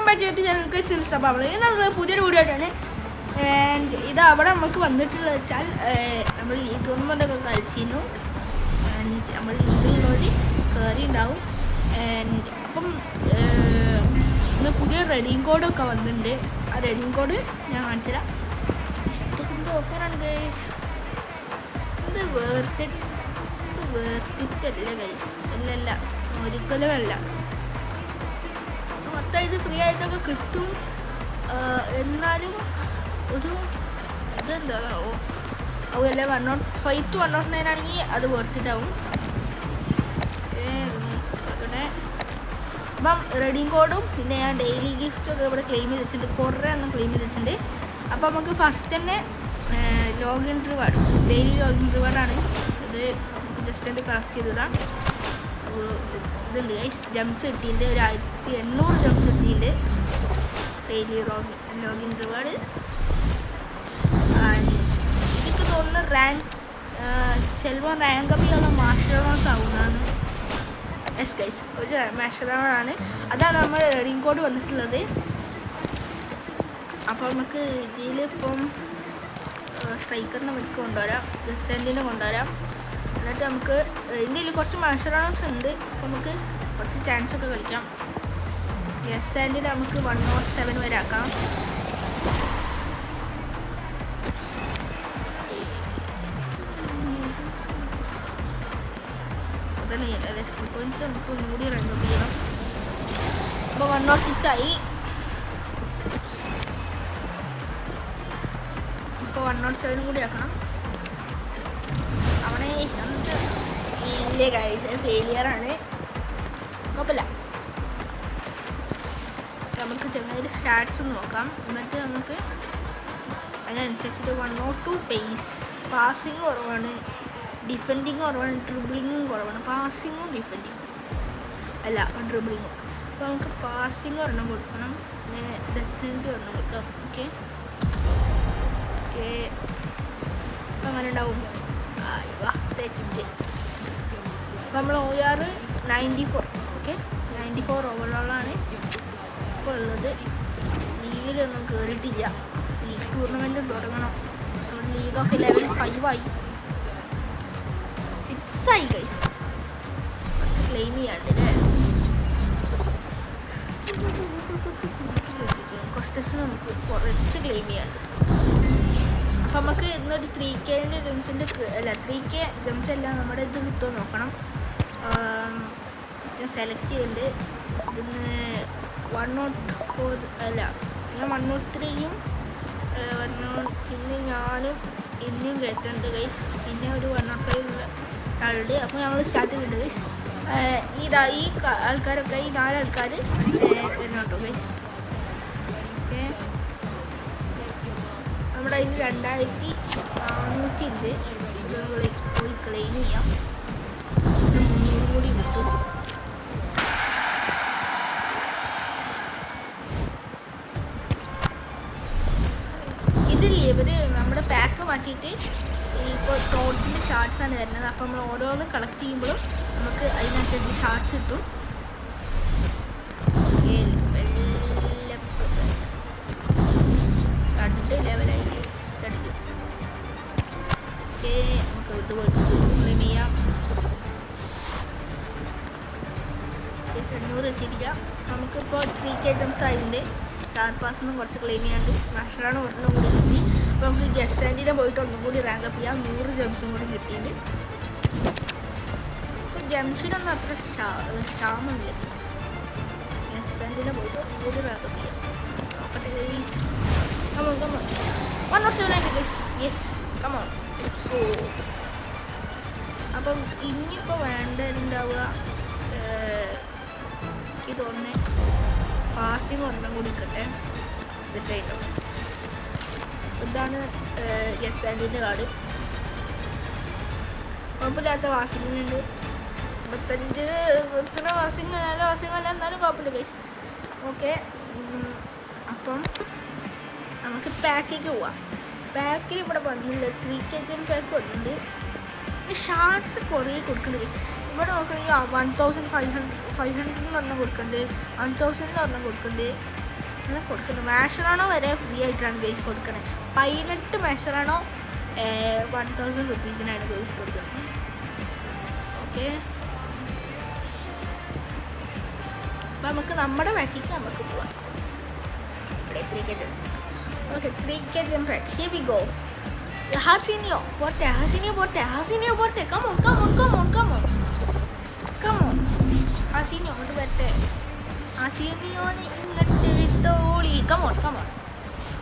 Back to channel സബാബ് എന്നുള്ള പുതിയൊരു video ആയിട്ടാണ്. ആൻഡ് ഇത് അവിടെ നമുക്ക് വന്നിട്ടുള്ളത് വെച്ചാൽ നമ്മൾ ഈ ടൂർണമെൻ്റൊക്കെ കളിച്ചിരുന്നു. ആൻഡ് നമ്മൾ ലീഗിലുള്ളവർ കയറി ഉണ്ടാവും. ആൻഡ് അപ്പം ഇന്ന് പുതിയ റെഡിങ് കോഡൊക്കെ വന്നിട്ടുണ്ട്. ആ റെഡിങ് കോഡ് ഞാൻ കാണിച്ചു തരാം. ഇഷ്ടത്തിൻ്റെ ഓഫറാണ് ഗൈസ്. ഇത് വേർത്തിട്ടല്ല ഗൈസ്, ഇല്ലല്ല ഒരിക്കലും അല്ല. മൊത്തം ഇത് ഫ്രീ ആയിട്ടൊക്കെ കിട്ടും. എന്നാലും ഒരു ഇതെന്താ അതുപോലെ 105 to 109 ആണെങ്കിൽ അത് വേർത്തിട്ടാവും. അപ്പം റെഡിങ് കോഡും പിന്നെ ഞാൻ ഡെയിലി ഗിഫ്റ്റ്സൊക്കെ ഇവിടെ ക്ലെയിം ചെയ്ത് വെച്ചിട്ടുണ്ട്. കുറേ എണ്ണം ക്ലെയിം ചെയ്ത് വെച്ചിട്ടുണ്ട്. അപ്പോൾ നമുക്ക് ഫസ്റ്റ് തന്നെ ലോഗിൻ റിവാർഡ്, ഡെയിലി ലോഗിൻ റിവാർഡാണ് ഇത്. ജസ്റ്റ് ആയിട്ട് കളക്ട് ചെയ്തതാണ്. അപ്പോൾ ഇതുണ്ട് ഗൈസ്, ജംസ് കിട്ടിയിട്ടുണ്ട്. ഒരു 1800 ജംസ് കിട്ടിയിട്ടുണ്ട് ഡെയിലി ലോഗിൻ റിവാർഡ്. എനിക്ക് തോന്നുന്നു റാങ്ക് ചിലപ്പോൾ റാങ്ക് അപ്പ് ചെയ്യാനുള്ള മാസ്റ്ററോൺസ് ആവുന്നതാണ്. എസ് ഗൈസ്, ഒരു മാസ്റ്ററോണാണ്. അതാണ് നമ്മൾ റെഡിങ് കോഡ് വന്നിട്ടുള്ളത്. അപ്പോൾ നമുക്ക് ഇതിലിപ്പം സ്ട്രൈക്കറിനെ നമുക്ക് കൊണ്ടുവരാം, ഗസൻറ്റിനെ കൊണ്ടുവരാം. എന്നിട്ട് നമുക്ക് ഇന്ത്യയിൽ കുറച്ച് മാസ്റ്ററോൺസ് ഉണ്ട്. അപ്പോൾ നമുക്ക് കുറച്ച് ചാൻസ് ഒക്കെ കളിക്കാം. ഗസൻറ്റിനെ നമുക്ക് 107 വരെ ആക്കാം. അതന്നെ സ്കിൽ പോയിൻറ്റ്സ് നമുക്ക് ഒന്നുകൂടി റൺ അപ്പ് ചെയ്യണം. അപ്പോൾ 106 ആയി. ഇപ്പോൾ 107 കൂടി ആക്കണം. അവിടെ ഇല്ലേ ഗൈസ്, ഫെയിലിയറാണ്. കുഴപ്പമില്ല. നമുക്ക് ചെങ്ങായി സ്റ്റാറ്റ്സ് നോക്കാം. എന്നിട്ട് നമുക്ക് അതിനനുസരിച്ചിട്ട് 102 പേസ്. പാസിങ് കുറവാണ്, ഡിഫെൻഡിങ് കുറവാണ്, ഡ്രിബിളിങ്ങും കുറവാണ്. പാസിങ്ങും ഡിഫെൻഡിങ്ങും അല്ല, ഡ്രിബിളിങ്ങും. അപ്പോൾ നമുക്ക് പാസിങ് ഒരെണ്ണം കൊടുക്കണം, പിന്നെ ഡെസൻറ്റ് ഒരെണ്ണം കൊടുക്കാം. ഓക്കെ ഓക്കെ, അങ്ങനെ ഉണ്ടാവും. സെറ്റ്. അപ്പോൾ നമ്മൾ OR 94. ഓക്കെ, 94 ഓവറോളാണ് ഇപ്പോൾ ഉള്ളത്. ലീഗിലൊന്നും കയറിയിട്ടില്ല. ലീഗ് ടൂർണമെൻറ്റ് തുടങ്ങണം. ലീഗൊക്കെ ലെവൽ 5 ആയി, 6 ആയി ഗൈസ്. കുറച്ച് ക്ലെയിം ചെയ്യാണ്ടല്ലേ. കോസ്റ്റസിന് നമുക്ക് കുറച്ച് ക്ലെയിം ചെയ്യാണ്ട്. അപ്പം നമുക്ക് ഇന്നൊരു 3K ജംസിൻ്റെ അല്ല 3K ജംസ് എല്ലാം നമ്മുടെ ഇത് കിട്ടുമോ നോക്കണം. ഞാൻ സെലക്ട് ചെയ്യുന്നുണ്ട്. ഇതിന് 104 അല്ല, ഞാൻ 103യും പിന്നെ ഞാനും ഇനിയും കയറ്റുന്നുണ്ട് ഗൈസ്. പിന്നെ ഒരു 105 ആളുണ്ട്. അപ്പോൾ ഞങ്ങൾ സ്റ്റാർട്ട് ചെയ്യുന്നുണ്ട് ഗൈസ്. ഈ ആൾക്കാരൊക്കെ, ഈ 4 ആൾക്കാർ വരുന്നുണ്ടോ ഗൈസ്. ഓക്കെ, നമ്മുടെ അതിൽ 2400 ഉണ്ട്. ഇത് നമ്മൾ പോയി ക്ലെയിം ചെയ്യാം. 300 കൂടി കിട്ടും. ഇതില്ലേ ഇവർ നമ്മുടെ പാക്ക് മാറ്റിയിട്ട് ഇപ്പോൾ ടോർച്ചിൻ്റെ ഷാർട്ട്സാണ് വരുന്നത്. അപ്പോൾ നമ്മൾ ഓരോന്ന് കളക്ട് ചെയ്യുമ്പോഴും നമുക്ക് അതിനനുസരിച്ച് ഷാർട്ട്സ് കിട്ടും. 2 ലെവലായിട്ട് അടിക്കും. ഓക്കെ, നമുക്ക് ഇതുപോലെ ക്ലെയിം ചെയ്യാം. 800 എത്തിയിട്ടില്ല. നമുക്കിപ്പോൾ 3K ജംസ് ആയിട്ടുണ്ട്. സ്റ്റാർ പാസിനും കുറച്ച് ക്ലെയിം ചെയ്യാണ്ട്. മാസ്റ്ററാണ് ഒരെണ്ണം കൂടി കിട്ടി. അപ്പോൾ നമുക്ക് ഗസാൻറ്റിനെ പോയിട്ട് ഒന്നും കൂടി റാങ്ക് അപ്പ് ചെയ്യാം. 100 ജംസും കൂടി കിട്ടിയിട്ടുണ്ട്. ഇപ്പോൾ ജംസിനൊന്നും അത്ര ക്ഷാമമില്ല. ഗസാൻറ്റിനെ പോയിട്ട് ഒന്നും കൂടി റാങ്ക് അപ്പ് ചെയ്യാം. നോക്കട്ടെ guys. Come on. 107 guys. Yes, come on. Let's go. അപ്പം ഇനിയിപ്പോൾ വേണ്ടതുണ്ടാവുക എനിക്ക് തോന്നുന്നത് പാസിങ് ഒരെണ്ണം കൂടി കിട്ടെ. സെറ്റ് ആയിട്ടോ. ഇതാണ് ഗസാൻറ്റിൻ്റെ കാർഡ്. കുഴപ്പമില്ലാത്ത വാസിങ്ങുണ്ട്. 25 ഇത്ര വാസിങ്, നല്ല വാസിങ് അല്ല, എന്നാലും കുഴപ്പമില്ല ഗൈസ്. ഓക്കെ, അപ്പം നമുക്ക് പാക്കേക്ക് പോവാം. പാക്കിൽ ഇവിടെ വന്നില്ല. 3K ജം പാക്ക് വന്നിട്ടുണ്ട്. ഷാർട്ട്സ് കുറേ കൊടുക്കുന്നുണ്ട്. ഇവിടെ നോക്കുകയാണെങ്കിൽ 1500 ഒരെണ്ണം കൊടുക്കുന്നുണ്ട്, 1000 ഒരെണ്ണം കൊടുക്കുന്നുണ്ട്. അങ്ങനെ കൊടുക്കുന്നത്. മാഷറാണോ വരെ ഫ്രീ ആയിട്ടാണ് ഗൈസ് കൊടുക്കുന്നത്. 18 മാഷറാണോ 1000 റുപ്പീസിനാണ് ഗൈസ് കൊടുക്കുന്നത്. ഓക്കെ, അപ്പം നമുക്ക് നമ്മുടെ ബാക്കിക്ക് നമുക്ക് പോവാം. ഇവിടെ cricket. Okay, cricket back. Here we go. Hasinio, bote. Come on. Hasinio, what about it? Hasinio, come on.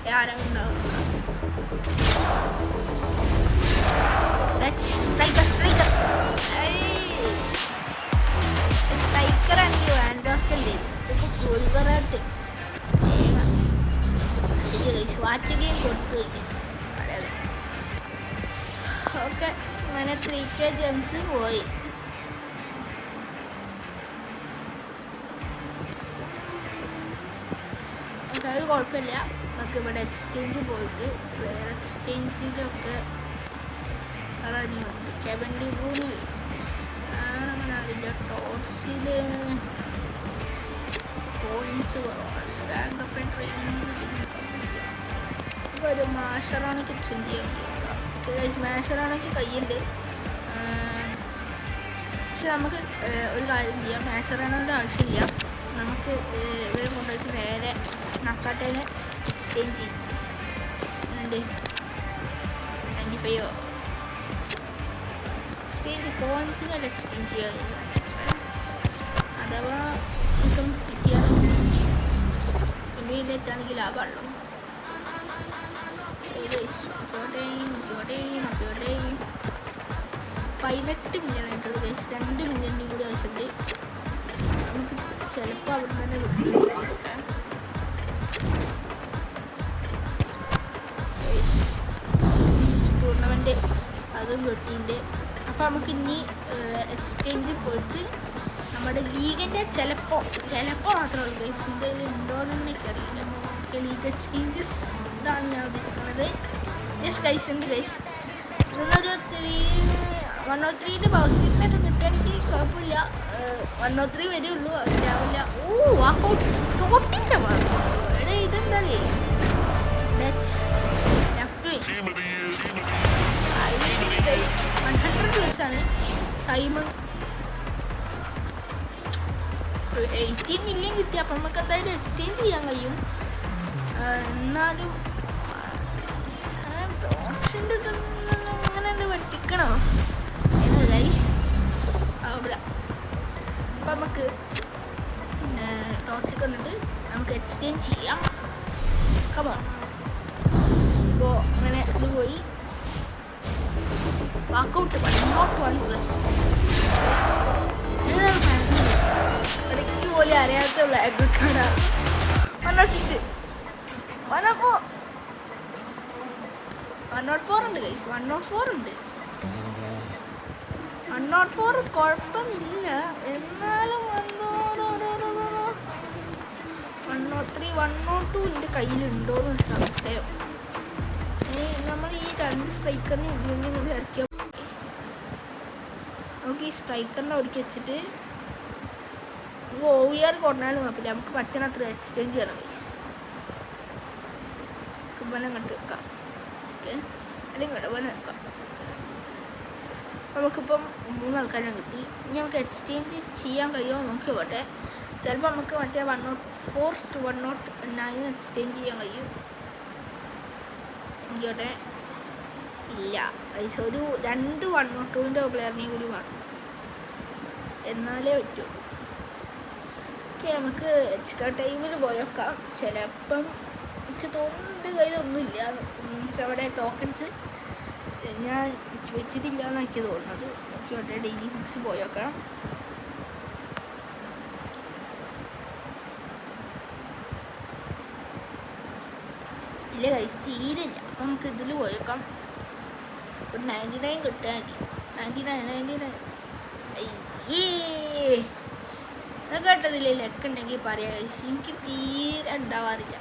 Yeah, I don't know. Let's striker. Hey, striker and you understand it. It's a cool variety. Yeah, watch again. Okay, അങ്ങനെ 3K Gems പോയി. Okay, അത് കുഴപ്പമില്ല. നമുക്ക് ഇവിടെ exchange പോയിട്ട് വേറെ എക്സ്ചേഞ്ചിലൊക്കെ ഇറങ്ങി വന്നു. കെവിൻ ഡി ബ്രൂയിന് അങ്ങനെ അതിൻ്റെ ടോർച്ചിൽ പോയിൻറ്റ്സ് കുറവാണ്. റാങ്ക് അപ്പ് ആൻഡ് ട്രെയിനിങ് ഒരു മാഷറാണെങ്കിൽ എക്സ്ചേഞ്ച് ചെയ്യാൻ. മാഷറാണെങ്കിൽ കയ്യുണ്ട്, പക്ഷെ നമുക്ക് ഒരു കാര്യം ചെയ്യാം. മാഷറാണെങ്കിൽ ആവശ്യമില്ല. നമുക്ക് ഇവരെ കൊണ്ടുപോയിട്ട് നേരെ നക്കാട്ടേനെ എക്സ്ചേഞ്ച് ചെയ്യും. 95 എക്സ്ചേഞ്ച് പോയിൻറ്റ്സിനല്ല എക്സ്ചേഞ്ച് ചെയ്യാൻ. അഥവാ ഇപ്പം കിട്ടിയാൽ ഇന്ത്യയിലെത്താണെങ്കിൽ ലാഭമുള്ളൂ. 18 മില്യൺ ആയിട്ടുള്ളൂ ഗൈസ്. 2 മില്യണിൻ്റെ കൂടി ആവശ്യമുണ്ട്. നമുക്ക് ചിലപ്പോൾ അവിടെ തന്നെ കിട്ടും. ടൂർണമെൻറ്റ് അതും കിട്ടിയിട്ടുണ്ട്. അപ്പോൾ നമുക്ക് ഇനി എക്സ്ചേഞ്ച് പോയിട്ട് നമ്മുടെ ലീഗിൻ്റെ ചിലപ്പോൾ മാത്രമേ ഉള്ളൂ ഗൈസ്. ഇതിൽ ഉണ്ടോയെന്ന് എനിക്കറിയില്ല. ലീഗ് എക്സ്ചേഞ്ചസ് ഇതാണ് ഞാൻ ഉദ്ദേശിക്കുന്നത്. യെസ് ഗൈസ്, ഉണ്ട് ഗൈസ്. ഇതൊന്നൊരു 103 പവർ സീറ്റിനായിട്ട് കിട്ടുകയാണെങ്കിൽ കുഴപ്പമില്ല. 103 വരെയുള്ളൂ, അതിലാവില്ല. വാക്കൗട്ട് ടോട്ടിൻ്റെ ഇവിടെ ഇതെന്താ 100 പ്ലസ്സാണ്. സൈമൺ 18 മില്യൺ കിട്ടി. അപ്പം നമുക്ക് എന്തായാലും എക്സ്ചേഞ്ച് ചെയ്യാൻ കഴിയും. എന്നാലും ടോർച്ചിൻ്റെ അങ്ങനെ വെട്ടിക്കണോ അവിടെ. അപ്പം നമുക്ക് ടോർച്ചിക്ക് വന്നിട്ട് നമുക്ക് എക്സ്ചേഞ്ച് ചെയ്യാം. കമോ ഇപ്പോൾ അങ്ങനെ ഇത് പോയി വാക്കൗട്ട് 101 പ്ലസ്. ഇടയ്ക്ക് പോലെ അറിയാത്ത ബ്ലാക്ക് കട 106 104 ഉണ്ട് ഗൈസ്. 104 ഉണ്ട്. 104 കുഴപ്പമില്ല. എന്നാലും 103 102 എൻ്റെ കയ്യിലുണ്ടോയെന്ന് സംശയം. നമ്മൾ ഈ 2 സ്ട്രൈക്കറിനെ ഇതിൻ്റെ കൂടി ഇറക്കിയാൽ നമുക്ക് ഈ സ്ട്രൈക്കറിനെ ഒടുക്കി വെച്ചിട്ട് OVR കൊണ്ടാലും കുഴപ്പമില്ല. നമുക്ക് പറ്റണത്ര എക്സ്ചേഞ്ച് ചെയ്യണം ഗൈസ്. കുമ്പനം കണ്ട് വെക്കാം. ഓക്കെ, അല്ലെങ്കിൽ കുമ്പനം വെക്കാം. നമുക്കിപ്പം 3 ആൾക്കാരെ കിട്ടി. ഇനി നമുക്ക് എക്സ്ചേഞ്ച് ചെയ്യാൻ കഴിയുമോ നോക്കിയോട്ടെ. ചിലപ്പോൾ നമുക്ക് മറ്റേ 104 to 109 എക്സ്ചേഞ്ച് ചെയ്യാൻ കഴിയും. നോക്കിയോട്ടെ. ഇല്ല ഗൈസ്, ഒരു 2 102ൻ്റെ പ്ലെയറിനെയും കൂടി വേണം, എന്നാലേ പറ്റുള്ളൂ. ഓക്കെ, നമുക്ക് എക്സ്ട്രാ ടൈമിൽ പോയേക്കാം. ചിലപ്പം എനിക്ക് തോന്നുന്നുണ്ട് കയ്യിലൊന്നുമില്ല. മീൻസ് അവിടെ ടോക്കൺസ് ഞാൻ വെച്ചിട്ടില്ല എന്നാണ് എനിക്ക് തോന്നുന്നത്. നോക്കിയോട്ടെ, ഡെയിലി ഫിക്സ് പോയേക്കാം. ഇല്ല ഗൈസ്, തീരില്ല. അപ്പം നമുക്ക് ഇതിൽ പോയേക്കാം. ഒരു 99 കിട്ടിയാൽ മതി. 99 കേട്ടതില്ലേ ലെക്കുണ്ടെങ്കിൽ പറയാം ഗൈസ്. എനിക്ക് തീരെ ഉണ്ടാവാറില്ല.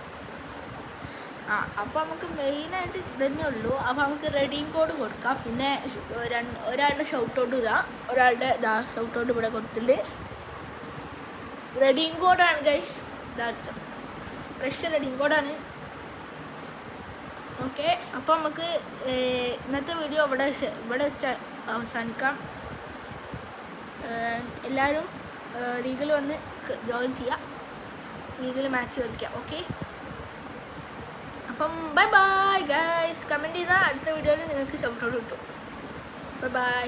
അപ്പോൾ നമുക്ക് മെയിനായിട്ട് ഇതന്നെ ഉള്ളൂ. അപ്പോൾ നമുക്ക് റെഡീം കോഡ് കൊടുക്കാം. പിന്നെ ഒരാളുടെ ഷൗട്ട് ഔട്ട് ഇടാം. ഒരാളുടെ ഷൗട്ട് ഔട്ട് ഇവിടെ കൊടുത്തിട്ടുണ്ട്. റെഡീം കോഡാണ് ഗൈസ്. ഇതാ ഫ്രഷ് റെഡിങ് കോഡാണ്. ഓക്കെ, അപ്പോൾ നമുക്ക് ഇന്നത്തെ വീഡിയോ ഇവിടെ വെച്ച് അവസാനിക്കാം. എല്ലാവരും ലീഗിൽ വന്ന് ജോയിൻ ചെയ്യുക, ലീഗിൽ മാച്ച് കളിക്കുക. ഓക്കെ, അപ്പം ബൈ ബൈ ഗൈസ്. കമൻറ്റ് ചെയ്താൽ അടുത്ത വീഡിയോയിൽ നിങ്ങൾക്ക് ഷൗട്ട് ഔട്ട് കിട്ടും. Bye bye.